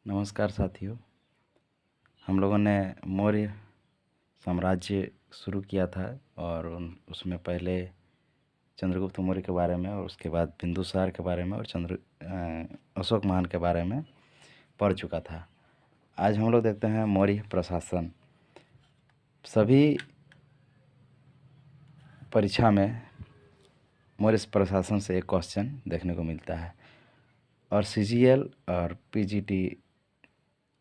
नमस्कार साथियों। हम लोगों ने मौर्य साम्राज्य शुरू किया था और उसमें पहले चंद्रगुप्त मौर्य के बारे में और उसके बाद बिंदुसार के बारे में और अशोक महान के बारे में पढ़ चुका था। आज हम लोग देखते हैं मौर्य प्रशासन। सभी परीक्षा में मौर्य प्रशासन से एक क्वेश्चन देखने को मिलता है और सीजीएल और पीजीटी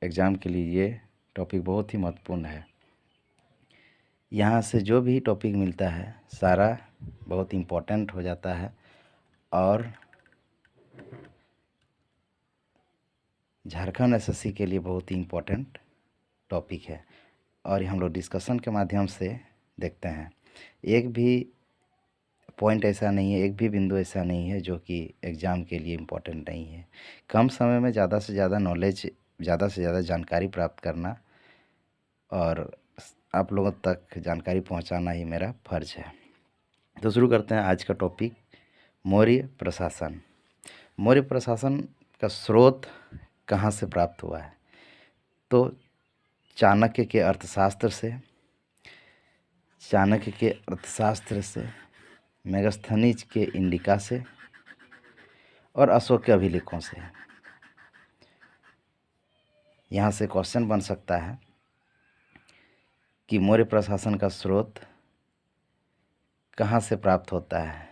एग्ज़ाम के लिए ये टॉपिक बहुत ही महत्वपूर्ण है। यहाँ से जो भी टॉपिक मिलता है सारा बहुत इम्पोर्टेंट हो जाता है और झारखंड एसएससी के लिए बहुत ही इम्पोर्टेंट टॉपिक है और हम लोग डिस्कशन के माध्यम से देखते हैं। एक भी पॉइंट ऐसा नहीं है, एक भी बिंदु ऐसा नहीं है जो कि एग्ज़ाम के लिए इम्पोर्टेंट नहीं है। कम समय में ज़्यादा से ज़्यादा नॉलेज, ज़्यादा से ज़्यादा जानकारी प्राप्त करना और आप लोगों तक जानकारी पहुंचाना ही मेरा फ़र्ज़ है। तो शुरू करते हैं आज का टॉपिक, मौर्य प्रशासन। मौर्य प्रशासन का स्रोत कहाँ से प्राप्त हुआ है? तो चाणक्य के अर्थशास्त्र से, मेगास्थनीज के इंडिका से और अशोक के अभिलेखों से। यहाँ से क्वेश्चन बन सकता है कि मौर्य प्रशासन का स्रोत कहाँ से प्राप्त होता है,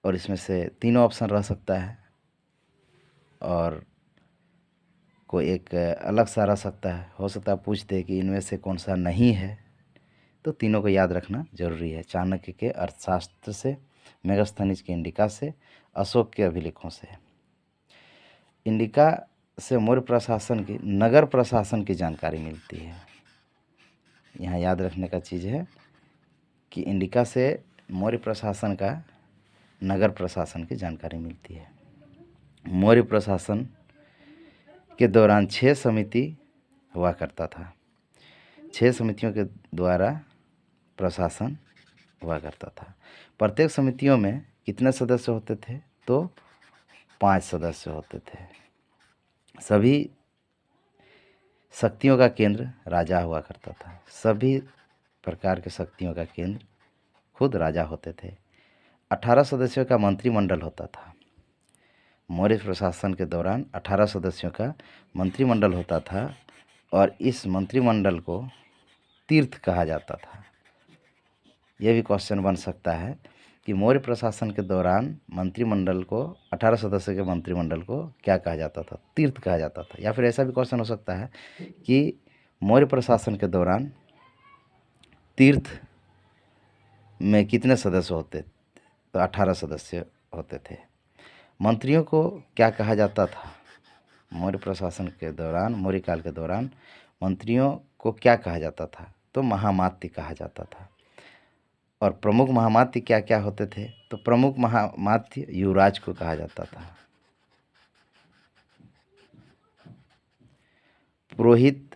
और इसमें से तीनों ऑप्शन रह सकता है और कोई एक अलग सा रह सकता है। हो सकता है पूछ दे कि इनमें से कौन सा नहीं है, तो तीनों को याद रखना जरूरी है। चाणक्य के अर्थशास्त्र से, मेगास्थनीज के इंडिका से, अशोक के अभिलेखों से। इंडिका से मौर्य प्रशासन की, नगर प्रशासन की जानकारी मिलती है। यहाँ याद रखने का चीज़ है कि इंडिका से मौर्य प्रशासन का नगर प्रशासन की जानकारी मिलती है। मौर्य प्रशासन के दौरान 6 समिति हुआ करता था। 6 समितियों के द्वारा प्रशासन हुआ करता था। प्रत्येक समितियों में कितने सदस्य होते थे? तो 5 सदस्य होते थे। सभी शक्तियों का केंद्र राजा हुआ करता था। सभी प्रकार के शक्तियों का केंद्र खुद राजा होते थे। 18 सदस्यों का मंत्रिमंडल होता था। मौर्य प्रशासन के दौरान 18 सदस्यों का मंत्रिमंडल होता था और इस मंत्रिमंडल को तीर्थ कहा जाता था। यह भी क्वेश्चन बन सकता है कि मौर्य प्रशासन के दौरान मंत्रिमंडल को, 18 सदस्य के मंत्रिमंडल को क्या कहा जाता था? तीर्थ कहा जाता था। या फिर ऐसा भी क्वेश्चन हो सकता है कि मौर्य प्रशासन के दौरान तीर्थ में कितने सदस्य होते? तो 18 सदस्य होते थे। मंत्रियों को क्या कहा जाता था? मौर्य प्रशासन के दौरान, मौर्य काल के दौरान मंत्रियों को क्या कहा जाता था? तो महामात्य कहा जाता था। और प्रमुख महामात्य क्या क्या होते थे? तो प्रमुख महामात्य युवराज को कहा जाता था। पुरोहित,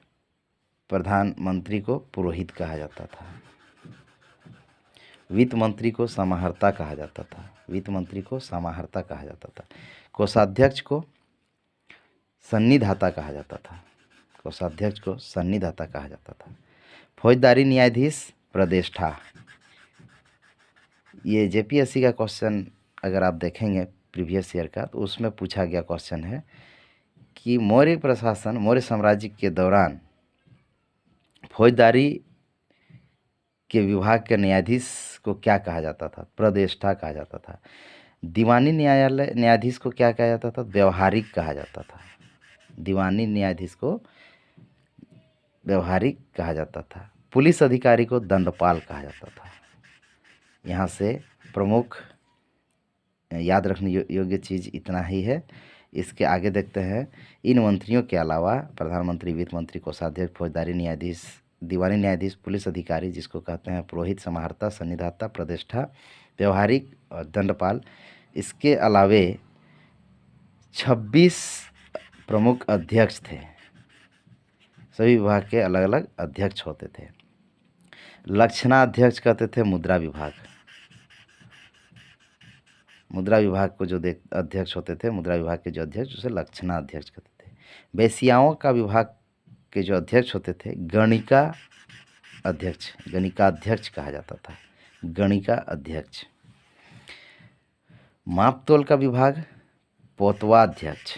प्रधानमंत्री को पुरोहित कहा जाता था। वित्त मंत्री को समाहर्ता कहा जाता था। वित्त मंत्री को समाहर्ता कहा जाता था। कोषाध्यक्ष को सन्निधाता कहा जाता था। कोषाध्यक्ष को सन्निधाता कहा जाता था। फौजदारी न्यायाधीश प्रदेष्टा। ये जेपीएससी का क्वेश्चन अगर आप देखेंगे प्रीवियस ईयर का, तो उसमें पूछा गया क्वेश्चन है कि मौर्य प्रशासन, मौर्य साम्राज्य के दौरान फौजदारी के विभाग के न्यायाधीश को क्या कहा जाता था? प्रदेष्टा कहा जाता था। दीवानी न्यायालय न्यायाधीश को क्या कहा जाता था? व्यवहारिक कहा जाता था। दीवानी न्यायाधीश को व्यवहारिक कहा जाता था। पुलिस अधिकारी को दंडपाल कहा जाता था। यहाँ से प्रमुख याद रखने योग्य चीज़ इतना ही है। इसके आगे देखते हैं, इन मंत्रियों के अलावा प्रधानमंत्री, वित्त मंत्री, कोषाध्यक्ष, फौजदारी न्यायाधीश, दीवानी न्यायाधीश, पुलिस अधिकारी जिसको कहते हैं पुरोहित, समाहर्ता, सन्निधाता, प्रदेष्टा, व्यवहारिक और दंडपाल, इसके अलावे 26 प्रमुख अध्यक्ष थे। सभी विभाग के अलग अलग अध्यक्ष होते थे। लक्षणाध्यक्ष कहते थे मुद्रा विभाग। मुद्रा विभाग को जो अध्यक्ष होते थे, मुद्रा विभाग के जो अध्यक्ष, उसे लक्षणाध्यक्ष कहते थे। वेश्याओं का विभाग के जो अध्यक्ष होते थे गणिका अध्यक्ष कहा जाता था, गणिका अध्यक्ष। मापतोल का विभाग पोतवाध्यक्ष,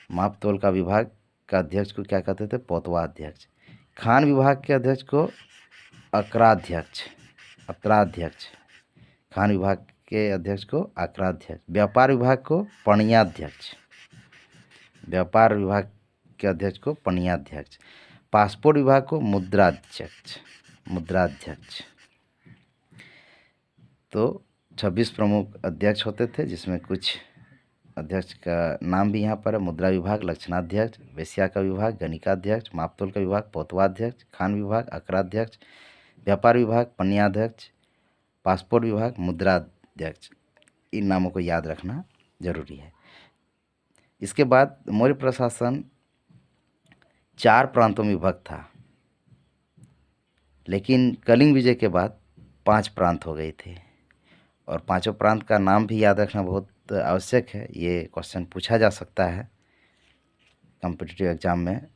मापतोल का विभाग का अध्यक्ष को क्या कहते थे? पोतवाध्यक्ष। खान विभाग के अध्यक्ष को अकराध्यक्ष, अत्राध्यक्ष, खान विभाग के अध्यक्ष को अकराध्यक्ष। व्यापार विभाग को पणियाध्यक्ष, व्यापार विभाग के अध्यक्ष को पणियाध्यक्ष। पासपोर्ट विभाग को मुद्राध्यक्ष, मुद्राध्यक्ष। तो 26 प्रमुख अध्यक्ष होते थे, जिसमें कुछ अध्यक्ष का नाम भी यहाँ पर है। मुद्रा विभाग लक्षणाध्यक्ष, वेश्या का विभाग गणिकाध्यक्ष, मापतोल का विभाग पोतवाध्यक्ष, खान विभाग अकराध्यक्ष, व्यापार विभाग पणियाध्यक्ष, पासपोर्ट विभाग मुद्राध्यक्ष। इन नामों को याद रखना जरूरी है। इसके बाद मौर्य प्रशासन 4 प्रांतों में विभक्त था, लेकिन कलिंग विजय के बाद 5 प्रांत हो गए थे, और पांचों प्रांत का नाम भी याद रखना बहुत आवश्यक है। ये क्वेश्चन पूछा जा सकता है कॉम्पिटिटिव एग्जाम में।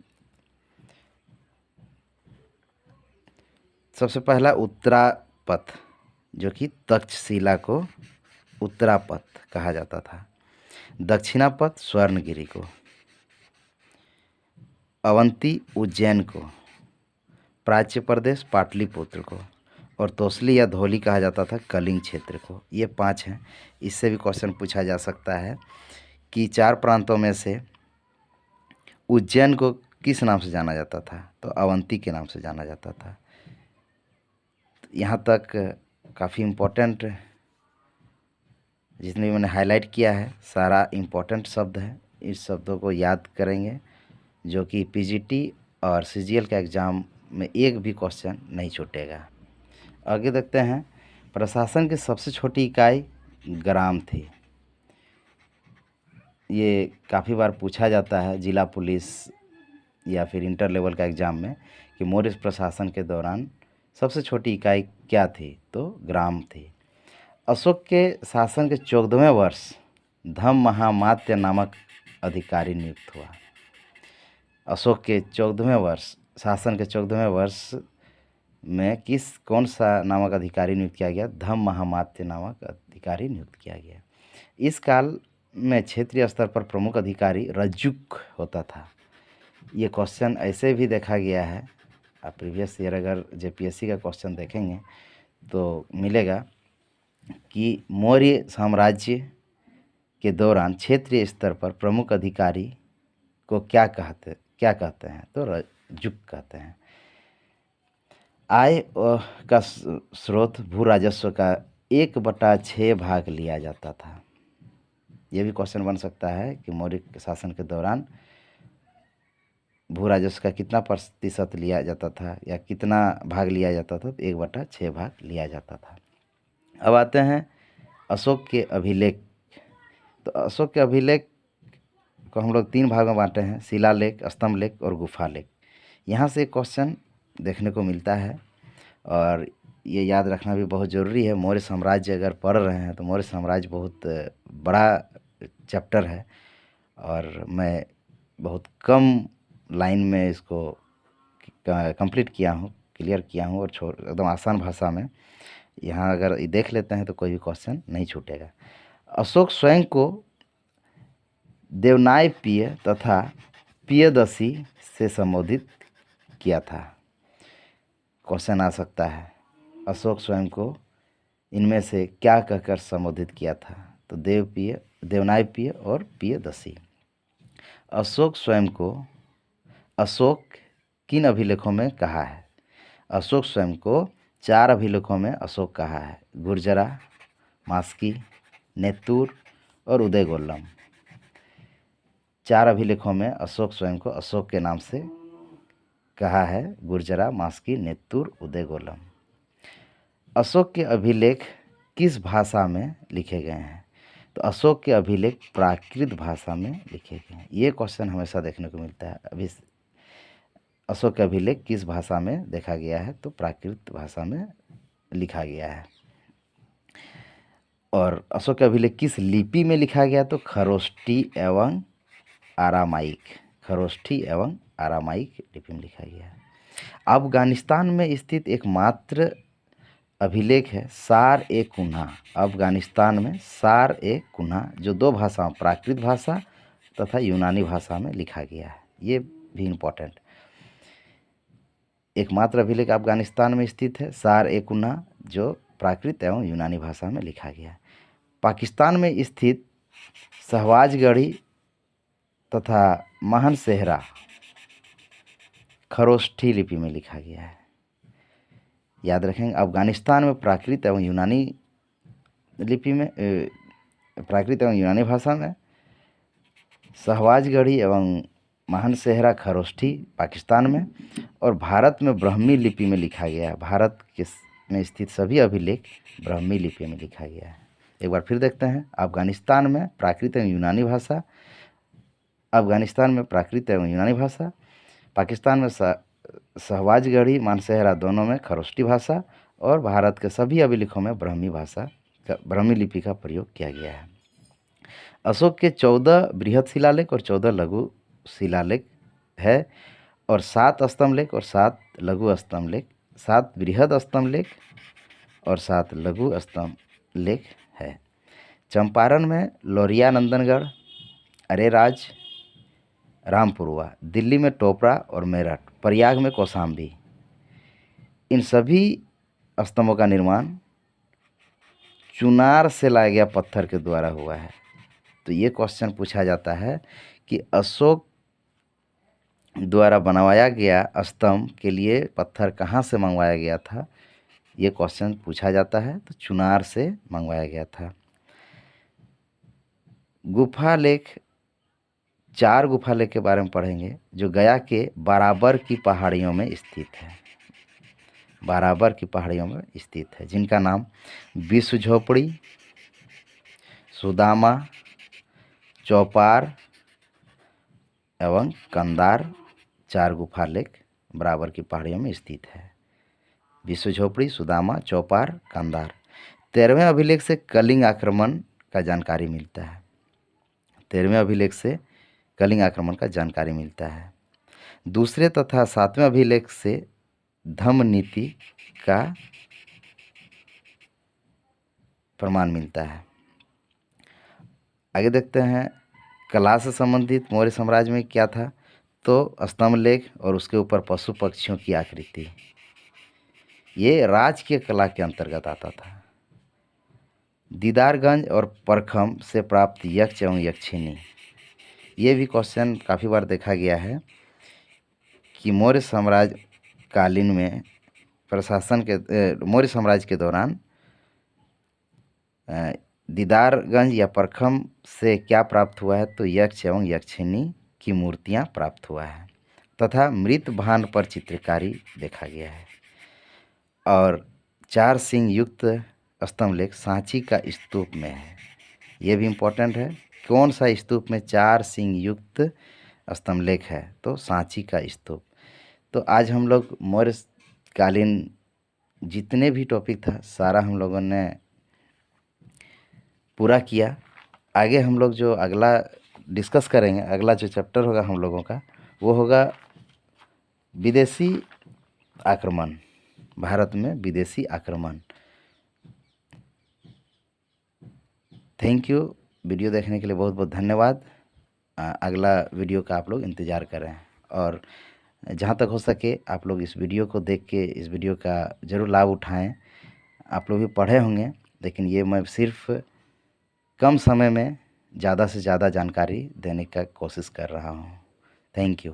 सबसे पहला उत्तरापथ, जो कि तक्षशिला को उत्तरापथ कहा जाता था। दक्षिणापथ स्वर्णगिरि को, अवंती उज्जैन को, प्राच्य प्रदेश पाटलिपुत्र को, और तोसली या धौली कहा जाता था कलिंग क्षेत्र को। ये 5 हैं। इससे भी क्वेश्चन पूछा जा सकता है कि 4 प्रांतों में से उज्जैन को किस नाम से जाना जाता था? तो अवंती के नाम से जाना जाता था। यहाँ तक काफ़ी इम्पोर्टेंट, जितने भी मैंने हाईलाइट किया है सारा इम्पोर्टेंट शब्द है। इस शब्दों को याद करेंगे, जो कि पीजीटी और सीजीएल का एग्ज़ाम में एक भी क्वेश्चन नहीं छूटेगा। आगे देखते हैं। प्रशासन की सबसे छोटी इकाई ग्राम थी। ये काफ़ी बार पूछा जाता है जिला पुलिस या फिर इंटर लेवल का एग्ज़ाम में कि मौर्य प्रशासन के दौरान सबसे छोटी इकाई क्या थी? तो ग्राम थी। अशोक के शासन के 14वें वर्ष धम्म महामात्य नामक अधिकारी नियुक्त हुआ। अशोक के 14वें वर्ष, शासन के 14वें वर्ष में कौन सा नामक अधिकारी नियुक्त किया गया? धम्म महामात्य नामक अधिकारी नियुक्त किया गया। इस काल में क्षेत्रीय स्तर पर प्रमुख अधिकारी रज्जुक होता था। ये क्वेश्चन ऐसे भी देखा गया है, आप प्रीवियस ईयर अगर जेपीएससी का क्वेश्चन देखेंगे तो मिलेगा कि मौर्य साम्राज्य के दौरान क्षेत्रीय स्तर पर प्रमुख अधिकारी को क्या कहते हैं? तो रज्जुक कहते हैं। आय का स्रोत भू राजस्व का 1/6 भाग लिया जाता था। यह भी क्वेश्चन बन सकता है कि मौर्य शासन के दौरान भू राजस्व का कितना प्रतिशत लिया जाता था या कितना भाग लिया जाता था? तो 1/6 भाग लिया जाता था। अब आते हैं अशोक के अभिलेख। तो अशोक के अभिलेख को हम लोग 3 भागों में बांटे हैं, शिलालेख, स्तंभ लेख और गुफा लेख। यहाँ से क्वेश्चन देखने को मिलता है, और ये याद रखना भी बहुत ज़रूरी है। मौर्य साम्राज्य अगर पढ़ रहे हैं तो मौर्य साम्राज्य बहुत बड़ा चैप्टर है, और मैं बहुत कम लाइन में इसको कंप्लीट किया हूँ, क्लियर किया हूँ, और एकदम आसान भाषा में। यहाँ अगर देख लेते हैं तो कोई भी क्वेश्चन नहीं छूटेगा। अशोक स्वयं को देवनाय पिय तथा पियदसी से संबोधित किया था। क्वेश्चन आ सकता है, अशोक स्वयं को इनमें से क्या कहकर संबोधित किया था? तो देवनाय पिय और पियदसी। अशोक स्वयं को अशोक किन अभिलेखों में कहा है? अशोक स्वयं को 4 अभिलेखों में अशोक कहा है, गुर्जरा, मास्की, नेत्तूर और उदयगोल्लम। 4 अभिलेखों में अशोक स्वयं को अशोक के नाम से कहा है, गुर्जरा, मास्की, नेत्तूर, उदयगोल्लम। अशोक के अभिलेख किस भाषा में लिखे गए हैं? तो अशोक के अभिलेख प्राकृत भाषा में लिखे गए हैं। ये क्वेश्चन हमेशा देखने को मिलता है। अभी अशोक के अभिलेख किस भाषा में देखा गया है? तो प्राकृत भाषा में लिखा गया है। और अशोक के अभिलेख किस लिपि में लिखा गया? तो खरोष्टी एवं आरामाइक, खरोष्ठी एवं आरामाइक लिपि में लिखा गया है। अफगानिस्तान में स्थित एकमात्र अभिलेख है सार ए कुन्हा। अफगानिस्तान में सार ए कुन्हा, जो दो भाषाओं, प्राकृत भाषा तथा यूनानी भाषा में लिखा गया है। ये भी इम्पोर्टेंट। एकमात्र अभिलेख अफगानिस्तान में स्थित है सार ए कुन्हा, जो प्राकृत एवं यूनानी भाषा में लिखा गया है। पाकिस्तान में स्थित शहबाजगढ़ी तथा महन सेहरा खरोष्ठी लिपि में लिखा गया है। याद रखेंगे, अफगानिस्तान में प्राकृत एवं यूनानी लिपि में प्राकृत एवं यूनानी भाषा में, शहबाजगढ़ी एवं महन सेहरा खरोष्ठी पाकिस्तान में, और भारत में ब्राह्मी लिपि में लिखा गया है। भारत के में स्थित सभी अभिलेख ब्राह्मी लिपि में लिखा गया है। एक बार फिर देखते हैं। अफगानिस्तान में प्राकृत एवं यूनानी भाषा, अफगानिस्तान में प्राकृत एवं यूनानी भाषा, पाकिस्तान में शहबाजगढ़ी मानसेहरा दोनों में खरोष्ठी भाषा, और भारत के सभी अभिलेखों में ब्राह्मी लिपि का प्रयोग किया गया है। अशोक के 14 बृहद शिलालेख और 14 लघु शिलालेख है, और 7 स्तंभलेख और 7 लघु स्तंभलेख, 7 बृहद स्तंभलेख और 7 लघु स्तंभलेख है। चंपारण में लौरिया नंदनगढ़, अरेराज, रामपुरवा, दिल्ली में टोपरा और मेरठ, प्रयाग में कौशाम्बी, इन सभी स्तंभों का निर्माण चुनार से लाया गया पत्थर के द्वारा हुआ है। तो ये क्वेश्चन पूछा जाता है कि अशोक द्वारा बनवाया गया स्तंभ के लिए पत्थर कहाँ से मंगवाया गया था, ये क्वेश्चन पूछा जाता है। तो चुनार से मंगवाया गया था। गुफा लेख, 4 गुफा लेख के बारे में पढ़ेंगे, जो गया के बाराबर की पहाड़ियों में स्थित है। बाराबर की पहाड़ियों में स्थित है, जिनका नाम विश्व झोपड़ी, सुदामा, चौपार एवं कंदार, 4 गुफा लेख बराबर की पहाड़ियों में स्थित है। विश्व झोपड़ी, सुदामा, चौपार, कंदार। 13वें अभिलेख से कलिंग आक्रमण का जानकारी मिलता है। 13वें अभिलेख से कलिंग आक्रमण का जानकारी मिलता है। दूसरे तथा 7वें अभिलेख से धम्म नीति का प्रमाण मिलता है। आगे देखते हैं, कला से संबंधित मौर्य साम्राज्य में क्या था, तो स्तंभ लेख और उसके ऊपर पशु पक्षियों की आकृति, ये राजकीय कला के अंतर्गत आता था। दीदारगंज और परखम से प्राप्त यक्ष एवं यक्षिणी, ये भी क्वेश्चन काफ़ी बार देखा गया है कि मौर्य साम्राज्य कालीन में मौर्य साम्राज्य के दौरान दीदारगंज या परखम से क्या प्राप्त हुआ है, तो यक्ष एवं यक्षिणी की मूर्तियां प्राप्त हुआ है, तथा मृत भान पर चित्रकारी देखा गया है। और 4 सिंह युक्त स्तंभलेख सांची का स्तूप में है। ये भी इम्पोर्टेंट है, कौन सा स्तूप में 4 सिंह युक्त स्तंभलेख है, तो सांची का स्तूप। तो आज हम लोग मौर्य कालीन जितने भी टॉपिक था सारा हम लोगों ने पूरा किया। आगे हम लोग जो अगला डिस्कस करेंगे, अगला जो चैप्टर होगा हम लोगों का, वो होगा विदेशी आक्रमण, भारत में विदेशी आक्रमण। थैंक यू, वीडियो देखने के लिए बहुत बहुत धन्यवाद। अगला वीडियो का आप लोग इंतज़ार करें, और जहाँ तक हो सके आप लोग इस वीडियो को देख के इस वीडियो का ज़रूर लाभ उठाएं। आप लोग भी पढ़े होंगे, लेकिन ये मैं सिर्फ कम समय में ज़्यादा से ज़्यादा जानकारी देने का कोशिश कर रहा हूँ। Thank you.